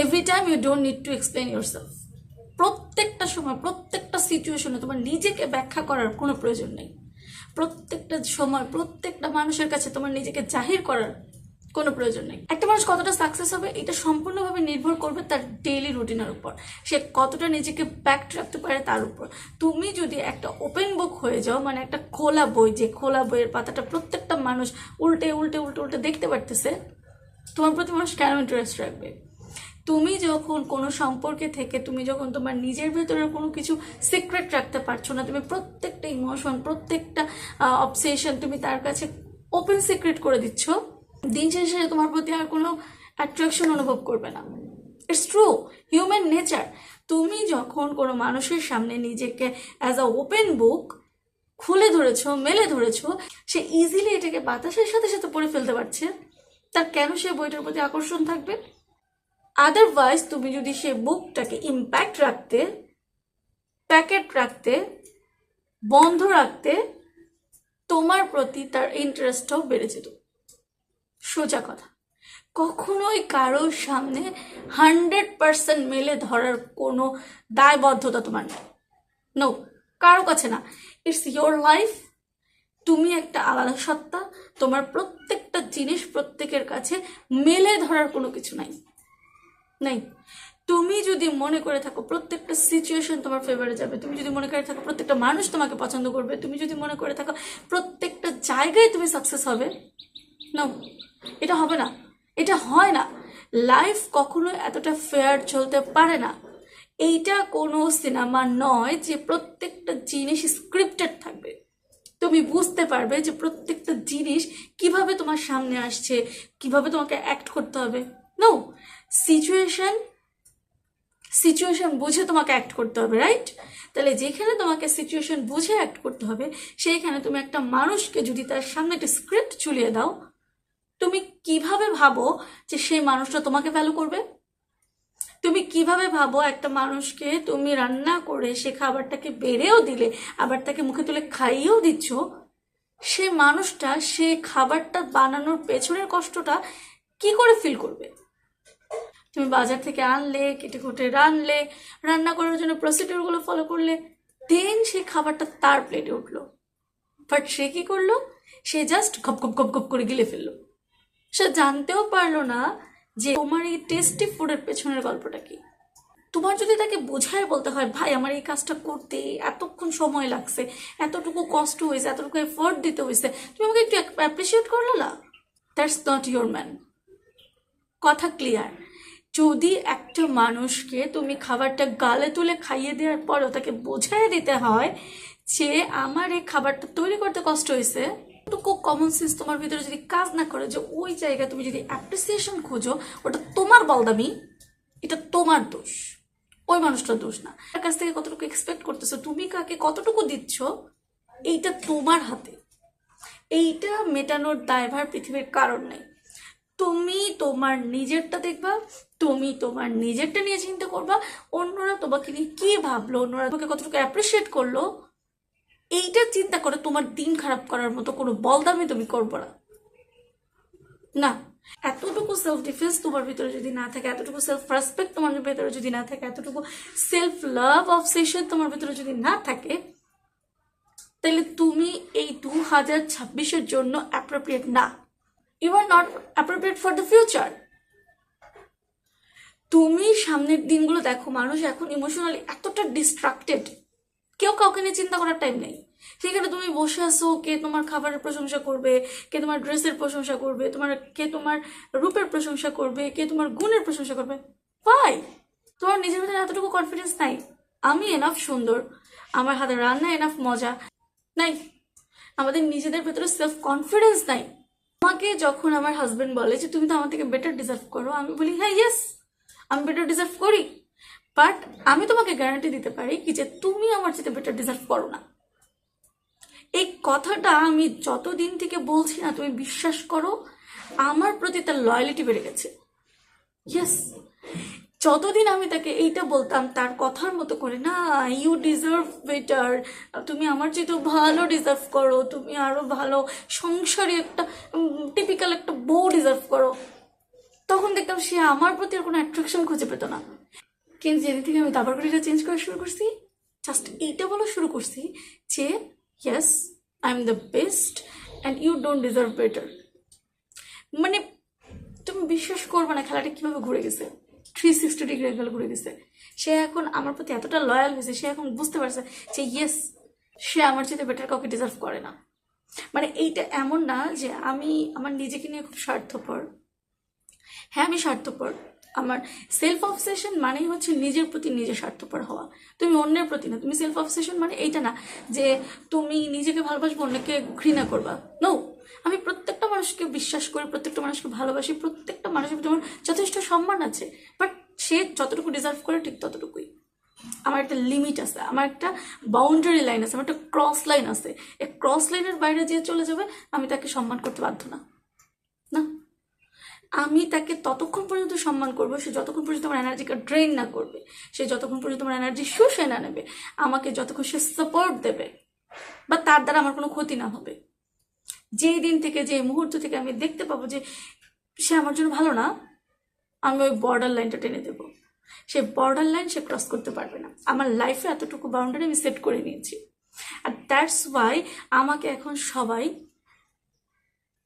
Every time you don't need to explain yourself. প্রত্যেকটা সময় প্রত্যেকটা সিচুয়েশনে তোমার নিজেকে ব্যাখ্যা করার কোনো প্রয়োজন নেই। প্রত্যেকটা সময় প্রত্যেকটা মানুষের কাছে তোমার নিজেকে জাহির করার কোনো প্রয়োজন নেই। একটা মানুষ কতটা সাকসেস হবে এটা সম্পূর্ণভাবে নির্ভর করবে তার ডেইলি রুটিনের উপর, সে কতটা নিজেকে প্যাক্ট রাখতে পারে তার উপর। তুমি যদি একটা ওপেন বুক হয়ে যাও, মানে একটা খোলা বই, যে খোলা বইয়ের পাতাটা প্রত্যেকটা মানুষ উল্টে উল্টে উল্টে উল্টে দেখতে পারতেছে, তোমার প্রতি মানুষ কেন ইন্টারেস্ট রাখবে? তুমি যখন কোনো সম্পর্কে থেকে তুমি যখন তোমার নিজের ভেতরের কোনো কিছু সিক্রেট রাখতে পারছো না, তুমি প্রত্যেকটা ইমোশন প্রত্যেকটা অবসেশন তুমি তার কাছে ওপেন সিক্রেট করে দিচ্ছ, দিন শেষে তোমার প্রতি আর কোনো অ্যাট্রাকশন অনুভব করবে না। It's true, human nature. তুমি যখন কোনো মানুষের সামনে নিজেকে অ্যাজ আ ওপেন বুক খুলে ধরেছো, মেলে ধরেছো, সে ইজিলি এটাকে বাতাসের সাথে সাথে পড়ে ফেলতে পারছে, তার কেন সে বইটার প্রতি আকর্ষণ থাকবে? আদারওয়াইজ তুমি যদি সে বুকটাকে ইম্প্যাক্ট রাখতে, প্যাকেট রাখতে, বন্ধ রাখতে, তোমার প্রতি তার ইন্টারেস্টটাও বেড়ে যেত। সোজা কথা, কখনোই কারোর সামনে 100% মেলে ধরার কোনো দায়বদ্ধতা তোমার নেই। নো, কারো কাছে না। It's your life. তুমি একটা আলাদা সত্তা, তোমার প্রত্যেকটা জিনিস প্রত্যেকের কাছে মেলে ধরার কোনো কিছু নাই। তুমি যদি মনে করে থাকো প্রত্যেকটা সিচুয়েশন তোমার ফেভারে যাবে, তুমি যদি মনে করে থাকো প্রত্যেকটা মানুষ তোমাকে পছন্দ করবে, তুমি যদি মনে করে থাকো প্রত্যেকটা জায়গায় তুমি সাকসেস হবে, না, এটা হবে না, এটা হয় না। লাইফ কখনো এতটা ফেয়ার চলতে পারে না। এইটা কোনো সিনেমা নয় যে প্রত্যেকটা জিনিস স্ক্রিপ্টেড থাকবে। তুমি বুঝতে পারবে যে প্রত্যেকটা জিনিস কিভাবে তোমার সামনে আসছে, কিভাবে তোমাকে অ্যাক্ট করতে হবে। নো, সিচুয়েশন বুঝে তোমাকে অ্যাক্ট করতে হবে, রাইট? তাহলে যেখানে তোমাকে সিচুয়েশন বুঝে অ্যাক্ট করতে হবে, সেইখানে তুমি একটা মানুষকে যদি তার সামনে একটা স্ক্রিপ্ট ঝুলিয়ে দাও, তুমি কিভাবে ভাবো যে সেই মানুষটা তোমাকে ভ্যালু করবে? তুমি কিভাবে ভাবো একটা মানুষকে তুমি রান্না করে সে খাবারটাকে বেড়েও দিলে, আবার তাকে মুখে তুলে খাইয়েও দিচ্ছ, সে মানুষটা সে খাবারটা বানানোর পেছনের কষ্টটা কি করে ফিল করবে? তুমি বাজার থেকে আনলে, কেটে কুটে রানলে, রান্না করার জন্য প্রসিডিউরগুলো ফলো করলে, দেন সেই খাবারটা তার প্লেটে উঠলো, বাট সে কি করলো? সে জাস্ট গপ গপ গপ গপ করে গিলে ফেললো। সে জানতেও পারলো না যে তোমার এই টেস্টি ফুডের পেছনের গল্পটা কি। তোমার যদি তাকে বোঝায় বলতে হয়, ভাই আমার এই কাজটা করতে এতক্ষণ সময় লাগছে, এতটুকু কষ্ট হয়েছে, এতটুকু এফোর্ট দিতে হয়েছে, তুমি আমাকে একটু অ্যাপ্রিসিয়েট করলো না? That's not your man. কথা ক্লিয়ার? যদি একটা মানুষকে তুমি খাবারটা গালে তুলে খাইয়ে দেওয়ার পরেও তাকে বোঝাই দিতে হয় যে আমার এই খাবারটা তৈরি করতে কষ্ট হয়েছে, এতটুকু কমন সেন্স তোমার ভিতরে যদি কাজ না করে, যে ওই জায়গায় তুমি যদি অ্যাপ্রিসিয়েশন খোঁজো, ওটা তোমার বলদামি, এটা তোমার দোষ, ওই মানুষটার দোষ না। তার কাছ থেকে কতটুকু এক্সপেক্ট করতেছো, তুমি কাকে কতটুকু দিচ্ছ, এইটা তোমার হাতে। এইটা মেটানোর দায়ভার পৃথিবীর কারণ নেই। তুমি তোমার নিজেরটা দেখবা, তুমি তোমার নিজেরটা নিয়ে চিন্তা করবা, অন্যরা তোমাকে নিয়ে কি ভাবলো, অন্যরা তোমাকে কতটুকু অ্যাপ্রিসিয়েট করলো, এইটা চিন্তা করে তোমার দিন খারাপ করার মতো কোনো বলদামি তুমি করবো না। না, এতটুকু সেলফ ডিফেন্স তোমার ভিতরে যদি না থাকে, এতটুকু সেলফ রেসপেক্ট তোমার ভিতরে যদি না থাকে, এতটুকু সেলফ লাভ অবসেশন তোমার ভিতরে যদি না থাকে, তাহলে তুমি এই 2026-এর জন্য অ্যাপ্রোপ্রিয়েট না। You are not appropriate for the future. তুমি সামনের দিনগুলো দেখো, মানুষ এখন ইমোশনালি এতটা ডিস্ট্রাক্টেড, কেউ কাউকে নিয়ে চিন্তা করার টাইম নেই। সেখানে তুমি বসে আসো, কে তোমার খাবারের প্রশংসা করবে, কে তোমার ড্রেসের প্রশংসা করবে, কে তোমার রূপের প্রশংসা করবে, কে তোমার গুণের প্রশংসা করবে। ভাই, তোমার নিজের ভিতরে এতটুকু কনফিডেন্স নাই? আমি এনাফ সুন্দর, আমার হাতে রান্না এনাফ মজা নাই, আমাদের নিজেদের ভেতরে সেলফ কনফিডেন্স নাই। আমাকে যখন আমার হাজবেন্ড বলে যে তুমি তো আমার থেকে বেটার ডিজার্ভ করো, আমি বলি হ্যাঁ ইয়েস, আমি বেটার ডিজার্ভ করি, বাট আমি তোমাকে গ্যারান্টি দিতে পারি কি যে তুমি আমার চেয়ে বেটার ডিজার্ভ করো না। এই কথাটা আমি যতদিন থেকে বলছি না, তুমি বিশ্বাস করো আমার প্রতি তার লয়ালিটি বেড়ে গেছে। ইয়েস, যতদিন আমি তাকে এইটা বলতাম তার কথার মতো করে, না ইউ ডিজার্ভ বেটার, তুমি আমার চেয়ে তো ভালো ডিজার্ভ করো, তুমি আরো ভালো সংসারী একটা টিপিক্যাল একটা বউ ডিজার্ভ করো, তখন দেখতাম সে আমার প্রতি আর কোনো অ্যাট্রাকশন খুঁজে পেত না। কিন্তু যেদিন থেকে আমি দাবার গুলিটা চেঞ্জ করা শুরু করছি, জাস্ট এইটা বলা শুরু করছি যে yes, I am the best and you don't deserve better. মানে তুমি বিশ্বাস করবে না খেলাটা কীভাবে ঘুরে গেছে, 360 ডিগ্রি অ্যাঙ্গেল ঘুরে গেছে। সে এখন আমার প্রতি এতটা লয়াল হয়েছে, সে এখন বুঝতে পারছে যে ইয়েস, সে আমার চেয়ে বেটার কাউকে ডিজার্ভ করে না। মানে এইটা এমন না যে আমি আমার নিজেকে নিয়ে খুব স্বার্থপর। হ্যাঁ, আমি স্বার্থপর। আমার সেলফ অবসেশন মানেই হচ্ছে নিজের প্রতি নিজে স্বার্থপর হওয়া, তুমি অন্যের প্রতি না। তুমি সেলফ অবসেশন মানে এইটা না যে তুমি নিজেকে ভালোবাসবো, অন্যকে ঘৃণা করবা। নো, আমি প্রত্যেকটা মানুষকে বিশ্বাস করি, প্রত্যেকটা মানুষকে ভালোবাসি, প্রত্যেকটা মানুষের প্রতি আমার যথেষ্ট সম্মান আছে, বাট সে যতটুকু ডিজার্ভ করে ঠিক ততটুকুই। আমার একটা লিমিট আছে, আমার একটা বাউন্ডারি লাইন আছে, আমার একটা ক্রস লাইন আছে। এই ক্রস লাইনের বাইরে যে চলে যাবে আমি তাকে সম্মান করতে বাধ্য না। না, আমি তাকে ততক্ষণ পর্যন্ত সম্মান করবো সে যতক্ষণ পর্যন্ত আমার এনার্জিকে ড্রেন না করবে, সে যতক্ষণ পর্যন্ত আমার এনার্জি শুষে না নেবে, আমাকে যতক্ষণ সে সাপোর্ট দেবে বা তার দ্বারা আমার কোনো ক্ষতি না হবে। যেই দিন থেকে, যে মুহূর্ত থেকে আমি দেখতে পাবো যে সে আমার জন্য ভালো না, আমি ওই বর্ডার লাইনটা টেনে দেবো। সে বর্ডার লাইন সে ক্রস করতে পারবে না। আমার লাইফে এতটুকু বাউন্ডারি আমি সেট করে নিয়েছি। আর দ্যাটস ওয়াই আমাকে এখন সবাই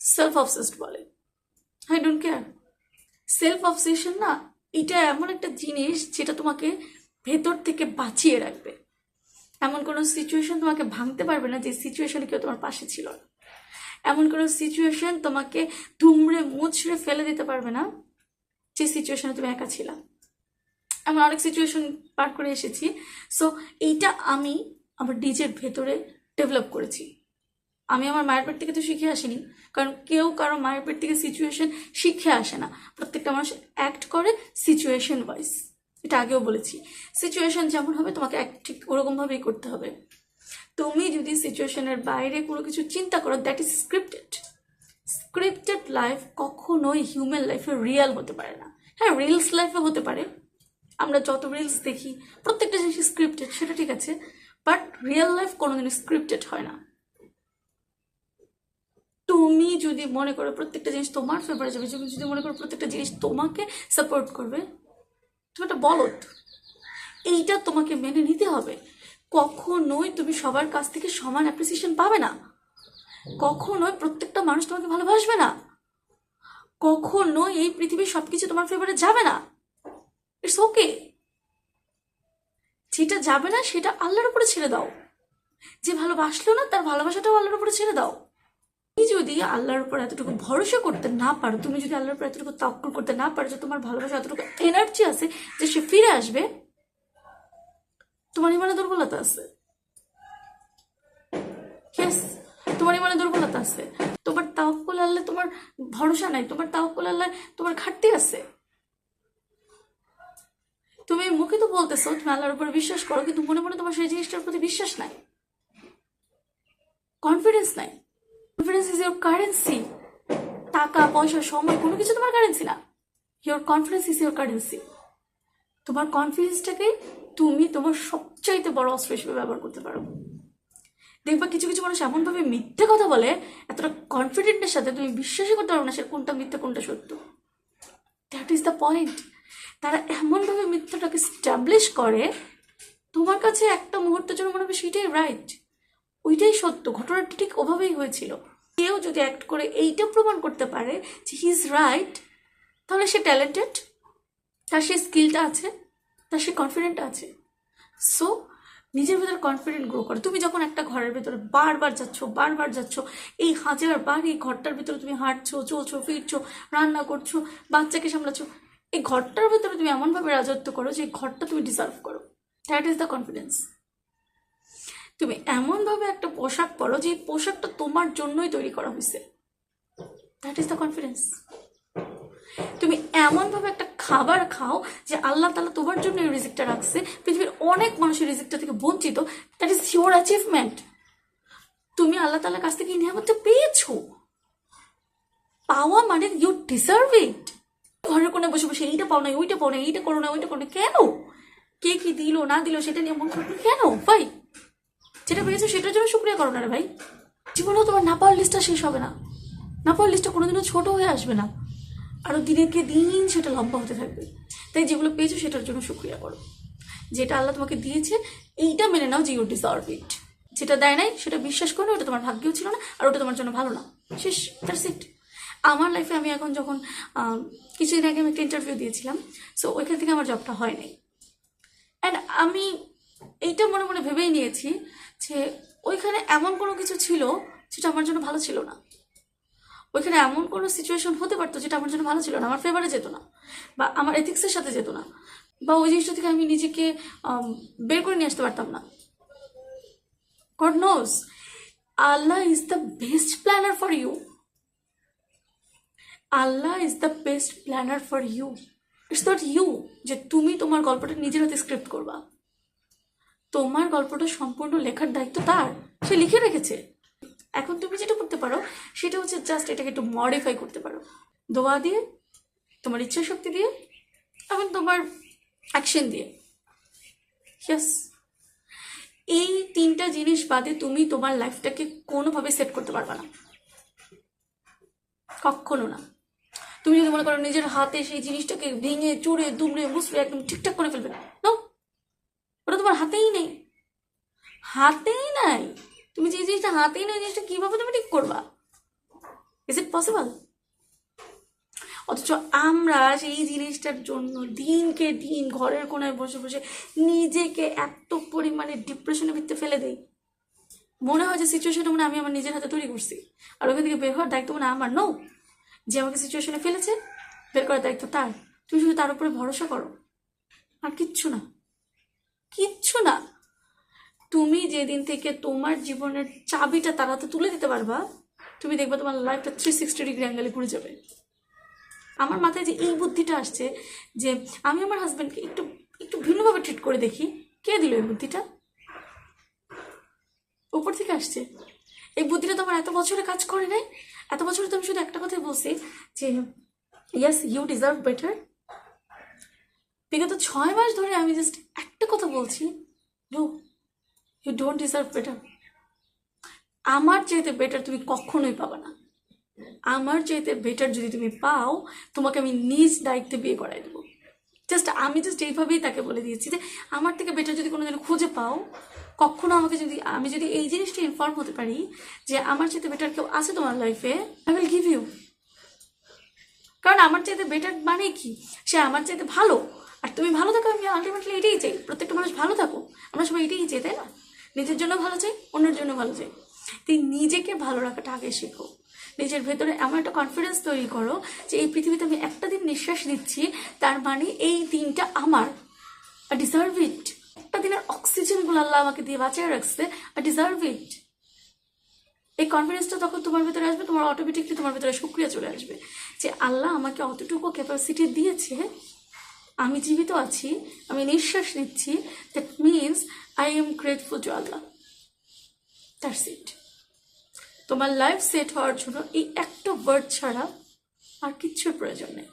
সেলফ অবসেসড বলে। I don't care. Self obsession না, এটা এমন একটা জিনিস যেটা তোমাকে ভেতর থেকে বাঁচিয়ে রাখবে। এমন কোনো সিচুয়েশন তোমাকে ভাঙতে পারবে না যে সিচুয়েশনে কেউ তোমার পাশে ছিল না। এমন কোনো সিচুয়েশন তোমাকে দুমড়ে মুচড়ে ফেলে দিতে পারবে না যে সিচুয়েশনে তুমি একা ছিলা। এমন অনেক সিচুয়েশন পার করে এসেছি। সো এইটা আমি আমার নিজের ভেতরে ডেভেলপ করেছি। আমি আমার মায়ের পেট থেকে তো শিখে আসিনি, কারণ কেউ কারো মায়ের পেট থেকে সিচুয়েশন শিখে আসে না। প্রত্যেকটা মানুষ অ্যাক্ট করে সিচুয়েশন ওয়াইজ। এটা আগেও বলেছি, সিচুয়েশন যেমন হবে তোমাকে ঠিক ওরকমভাবেই করতে হবে। তুমি যদি সিচুয়েশনের বাইরে কোনো কিছু চিন্তা করো, that is scripted. Scripted life কখনোই হিউম্যান লাইফে রিয়েল হতে পারে না। হ্যাঁ, রিলস লাইফে হতে পারে, আমরা যত রিলস দেখি প্রত্যেকটা জিনিস স্ক্রিপ্টেড, সেটা ঠিক আছে, বাট রিয়েল লাইফ কোনোদিনই স্ক্রিপ্টেড হয় না। তুমি যদি মনে করো প্রত্যেকটা জিনিস তোমার ফেভারে যাবে, তুমি যদি মনে করো প্রত্যেকটা জিনিস তোমাকে সাপোর্ট করবে, তুমি একটা বলদ। এইটা তোমাকে মেনে নিতে হবে। কখনোই তুমি সবার কাছ থেকে সমান অ্যাপ্রিসিয়েশন পাবে না, কখনোই প্রত্যেকটা মানুষ তোমাকে ভালোবাসবে না, কখনোই এই পৃথিবীর সবকিছু তোমার ফেভারে যাবে না। It's okay. যেটা যাবে না সেটা আল্লাহর উপরে ছেড়ে দাও। যে ভালোবাসলো না তার ভালোবাসাটাও আল্লাহর উপরে ছেড়ে দাও। তুমি যদি আল্লাহর উপর এতটুকু ভরসা করতে না পারো, তুমি যদি আল্লাহর উপর এতটুকু তাওয়াক্কুল করতে না পারো যে তোমার ভালোবাসা এতটুকু এনার্জি আছে যে সে ফিরে আসবে, তোমার ইমানে দুর্বলতা আছে। ইয়েস, তোমার ইমানে দুর্বলতা আছে। তোমার তাওয়াক্কুল আল্লাহ, তোমার ভরসা নাই, তোমার তাওয়াক্কুল আল্লাহ, তোমার ঘাটতি আছে। তুমি মুখে তো বলতেছো তুমি আল্লাহর উপরে বিশ্বাস করো, কিন্তু মনে মনে তোমার সেই জিনিসটার প্রতি বিশ্বাস নাই, কনফিডেন্স নাই। Confidence is your currency. টাকা পয়সা সময় কোনো কিছু তোমার কারেন্সি না। Your confidence is your currency. তোমার কনফিডেন্সটাকে তুমি তোমার সবচাইতে বড় অস্ত্র হিসেবে ব্যবহার করতে পারো। দেখবা কিছু কিছু মানুষ এমনভাবে মিথ্যে কথা বলে, এতটা কনফিডেন্টের সাথে তুমি বিশ্বাসই করতে পারো না সে কোনটা মিথ্যে কোনটা সত্য। That is the point. তারা এমনভাবে মিথ্যাটাকে স্ট্যাবলিশ করে, তোমার কাছে একটা মুহূর্তের জন্য মনে হবে সেটাই রাইট, ওইটাই সত্য, ঘটনাটা ঠিক ওভাবেই হয়েছিল। কেউ যদি অ্যাক্ট করে এইটা প্রমাণ করতে পারে যে হি ইজ রাইট, তাহলে সে ট্যালেন্টেড, তার সে স্কিলটা আছে, তার সে কনফিডেন্ট আছে। সো নিজের ভেতরে কনফিডেন্ট গ্রো করো। তুমি যখন একটা ঘরের ভেতরে বারবার যাচ্ছ, এই হাজারবার এই ঘরটার ভিতরে তুমি হাঁটছো, চলছো, ফিরছো, রান্না করছো, বাচ্চাকে সামলাচ্ছো, এই ঘরটার ভেতরে তুমি এমনভাবে রাজত্ব করো যে ঘরটা তুমি ডিজার্ভ করো। That is the confidence. তুমি এমনভাবে একটা পোশাক পরো যে পোশাকটা তোমার জন্যই তৈরি করা হয়েছে। That is the confidence. তুমি এমনভাবে একটা খাবার খাও যে আল্লাহ তাআলা তোমার জন্য এই রিজিকটা রাখছে, পৃথিবীর অনেক মানুষের রিজিকটা থেকে বঞ্চিত। That is your achievement. তুমি আল্লাহ তাআলার কাছ থেকে এই নিয়ামতটা পেয়েছো। পাওয়া মানে ইউ ডিজার্ভ ইট। ঘরের কোণে বসে বসে এইটা পাও না, ওইটা পাও না, এইটা করো না, ওইটা করো না, কেন? কে কি দিল না দিল সেটা নিয়ে মন করবে কেন ভাই? যেটা পেয়েছো সেটার জন্য শুক্রিয়া করো না রে ভাই। জীবনেও তোমার না পাওয়ার লিস্টটা শেষ হবে না, না পাওয়ার লিস্টটা কোনোদিনও ছোট হয়ে আসবে না। আরও দিনেরকে দিন সেটা লম্বা হতে থাকবে। তাই যেগুলো পেয়েছো সেটার জন্য শুক্রিয়া করো। যেটা আল্লাহ তোমাকে দিয়েছে এইটা মেনে নাও যে ইউ ডিজার্ভ ইট। যেটা দেয় নাই সেটা বিশ্বাস করো ওটা তোমার ভাগ্যেও ছিল না, আর ওটা তোমার জন্য ভালো না। শেষ, দ্যাটস ইট। আমার লাইফে আমি এখন যখন কিছুদিন আগে আমি একটা ইন্টারভিউ দিয়েছিলাম, সো ওইখান থেকে আমার জবটা হয় নাই। অ্যান্ড আমি এইটা মনে মনে ভেবেই নিয়েছি যে ওইখানে এমন কোনো কিছু ছিল যেটা আমার জন্য ভালো ছিল না। ওইখানে এমন কোনো সিচুয়েশন হতে পারতো যেটা আমার জন্য ভালো ছিল না, আমার ফেভারে যেত না, বা আমার এথিক্সের সাথে যেত না, বা ওই জিনিসটা থেকে আমি নিজেকে বের করে নিয়ে আসতে পারতাম না। God knows Allah is the best planner for you. Allah is the best planner for you. It's not you যে তুমি তোমার গল্পটা নিজের হাতে স্ক্রিপ্ট করবা। তোমার গল্পটা সম্পূর্ণ লেখার দায়িত্ব তার, সে লিখে রেখেছে। এখন তুমি যেটা করতে পারো সেটা হচ্ছে জাস্ট এটাকে একটু মডিফাই করতে পারো, দোয়া দিয়ে, তোমার ইচ্ছা শক্তি দিয়ে, এখন তোমার অ্যাকশন দিয়ে। ইয়েস, এই তিনটা জিনিস বাদে তুমি তোমার লাইফটাকে কোনোভাবে সেট করতে পারবে না, কখনো না। তুমি যদি মনে করো নিজের হাতে সেই জিনিসটাকে ভেঙে চুড়ে দুমড়ে মুসড়ে একদম ঠিকঠাক করে ফেলবে, না, ওটা তোমার হাতেই নেই, হাতেই নাই। তুমি যে জিনিসটা হাতেই নেই, জিনিসটা কিভাবে তুমি ঠিক করবা? Is it possible? অথচ আমরা সেই জিনিসটার জন্য দিনকে দিন ঘরের কোনায় বসে বসে নিজেকে এত পরিমাণে ডিপ্রেশনের ভিতরে ফেলে দেই। মনে হয় যে সিচুয়েশনটা মানে আমি আমার নিজের হাতে তৈরি করছি, আর ওখান থেকে বের হওয়ার দায়িত্ব মানে আমার। নো, যে আমাকে সিচুয়েশনে ফেলেছে বের করার দায়িত্ব তার। তুমি শুধু তার উপরে ভরসা করো, আর কিচ্ছু না, কিচ্ছু না। তুমি যেদিন থেকে তোমার জীবনের চাবিটা তার হাতে তুলে দিতে পারবা, তুমি দেখবা তোমার লাইফটা 360 ডিগ্রি অ্যাঙ্গেলে ঘুরে যাবে। আমার মাথায় যে এই বুদ্ধিটা আসছে যে আমি আমার হাজব্যান্ডকে একটু একটু ভিন্নভাবে ট্রিট করে দেখি, কে দিল এই বুদ্ধিটা? উপর থেকে আসছে। এই বুদ্ধিটা তোমার এত বছরে কাজ করে নাই। এত বছরে তুমি শুধু একটা কথাই বলছি যে ইয়েস ইউ ডিজার্ভ বেটার। বিগত 6 মাস ধরে আমি জাস্ট একটা কথা বলছি, no, you don't deserve better. আমার চাইতে বেটার তুমি কখনোই পাবে না। আমার চাইতে বেটার যদি তুমি পাও, তোমাকে আমি নিজ দায়িত্বে বিয়ে করাই দেবো। আমি এইভাবেই তাকে বলে দিয়েছি যে আমার থেকে বেটার যদি কোনো জন খুঁজে পাও, কখনো আমাকে আমি যদি এই জিনিসটা ইনফর্ম হতে পারি যে আমার চাইতে বেটার কেউ আছে তোমার লাইফে, আই উইল গিভ ইউ। কারণ আমার চাইতে বেটার মানে কি, সে আমার চাইতে ভালো, আর তুমি ভালো থাকো। আমি আলটিমেটলি এটাই চাই, প্রত্যেকটা মানুষ ভালো থাকো, আমরা সবাই এটাই চাই, তাই না? নিজের জন্য ভালো চাই, অন্যের জন্য ভালো চাই। তাই নিজেকে ভালো রাখাটা আগে শেখো। নিজের ভেতরে এমন একটা কনফিডেন্স তৈরি করো যে এই পৃথিবীতে আমি একটা দিন নিঃশ্বাস দিচ্ছি, তার মানে এই দিনটা আমার, আই ডিজার্ভ ইট। একটা দিনের অক্সিজেনগুলো আল্লাহ আমাকে দিয়ে বাঁচিয়ে রাখছে, আই ডিজার্ভ ইট। এই কনফিডেন্সটা তখন তোমার ভেতরে আসবে, তোমার অটোমেটিকলি তোমার ভেতরে শুকরিয়া চলে আসবে যে আল্লাহ আমাকে অতটুকু ক্যাপাসিটি দিয়েছে, আমি জীবিত আছি, আমি নিঃশ্বাস নিচ্ছি, that means I am grateful to Allah. That's it. তোমার লাইফ সেট হওয়ার জন্য এই একটা ওয়ার্ড ছাড়া আর কিচ্ছুর প্রয়োজন নেই।